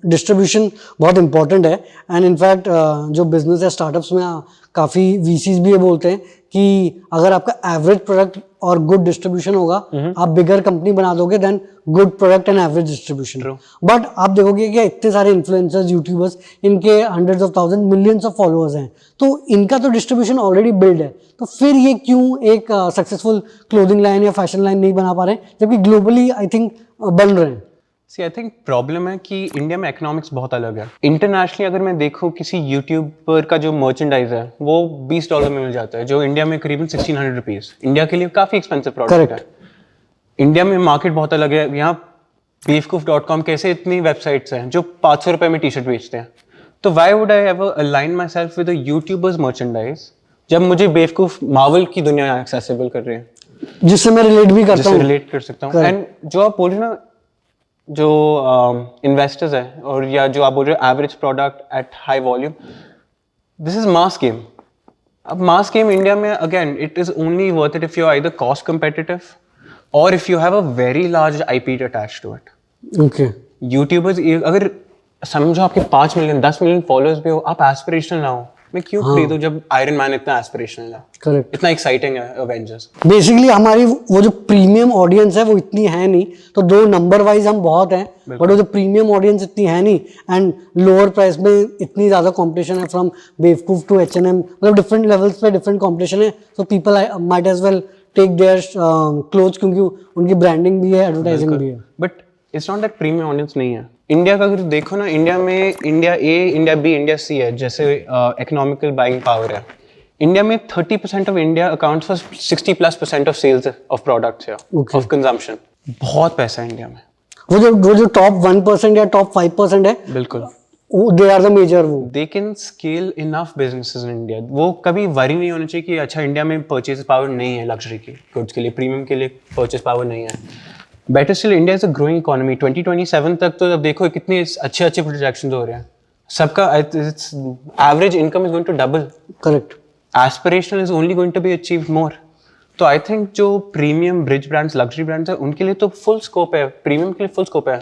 Distribution बहुत important है। And in fact जो बिजनेस है स्टार्टअप्स में काफ़ी VCs भी ये बोलते हैं कि अगर आपका एवरेज प्रोडक्ट और गुड डिस्ट्रीब्यूशन होगा, आप बिगर कंपनी बना दोगे than good product and average distribution. But आप देखोगे कि इतने सारे इन्फ्लुएंसर्स, यूट्यूबर्स, इनके hundreds of thousand, millions of followers हैं, तो इनका तो डिस्ट्रीब्यूशन ऑलरेडी बिल्ड है, तो फिर ये क्यों एक सक्सेसफुल क्लोथिंग लाइन या फैशन लाइन नहीं बना पा रहे, जबकि ग्लोबली आई थिंक बन रहे हैं। सी आई थिंक प्रॉब्लम है कि इंडिया में इकोनॉमिक्स बहुत अलग है। इंटरनेशनली अगर मैं देखूँ किसी यूट्यूबर का जो मर्चेंडाइज है वो $20 में मिल जाता है, जो इंडिया में करीबन 1600 रुपीज़, इंडिया के लिए काफ़ी एक्सपेंसिव प्रोडक्ट है। इंडिया में मार्केट बहुत अलग है। यहाँ beefcoof.com कैसे इतनी वेबसाइट्स हैं जो 500 रुपये में टी-शर्ट बेचते हैं, तो why would I ever align my self with YouTubers merchandise जब मुझे बेवकूफ मार्वल की दुनिया एक्सेसिबल कर रही है, जिससे मैं रिलेट भी करता हूँ, जिससे रिलेट कर सकता हूँ। एंड जो आप बोल रहे हो ना, जो इन्वेस्टर्स है और या जो आप बोल रहे हो average product at high volume, this is mass game. अब मास गेम इंडिया में again it is only worth it if you are either cost competitive और if you have a very large IP attached to it. Okay, YouTubers अगर समझो आपके 5 million 10 million followers भी हो, आप aspirational ना हो, मैं क्यों खरीदूं जब आयरन मैन इतना एस्पिरेशनल है, करेक्ट, इतना एक्साइटिंग है अवेंजर्स। बेसिकली हमारी वो जो प्रीमियम ऑडियंस है वो इतनी है नहीं, तो दो नंबर वाइज हम बहुत हैं, बट वो जो प्रीमियम ऑडियंस इतनी है नहीं, एंड लोअर प्राइस में इतनी ज़्यादा कंपटीशन है फ्रॉम बेवकूफ टू H&M, मतलब डिफरेंट लेवल्स पे डिफरेंट कंपटीशन है, so people might as well take their clothes, क्योंकि उनकी ब्रांडिंग भी है, एडवर्टाइजिंग भी है। But it's not that premium audience नहीं है। इंडिया का अगर देखो ना, इंडिया में India A, India B, India C है, जैसे इकोनॉमिकल बाइंग पावर है। इंडिया में 30% of India accounts for 60+% of sales of products of consumption. बहुत पैसा है इंडिया में। वो जो टॉप 1% या टॉप 5% है, बिल्कुल, दे आर द मेजर, वो they can scale enough businesses in India. वो कभी वरी नहीं होना चाहिए कि अच्छा इंडिया में परचेज पावर नहीं है लग्जरी की गुड्स के लिए, प्रीमियम के लिए परचेज पावर नहीं है। Better still, India is a growing economy. 2027 तक तो अब देखो कितने अच्छे प्रोजेक्शंस हो रहे हैं। सबका average income is going to double. Correct, aspirational is only going to be achieve more. तो आई थिंक जो premium bridge brands, luxury brands है, उनके लिए तो फुल स्कोप है, प्रीमियम के लिए फुल स्कोप है।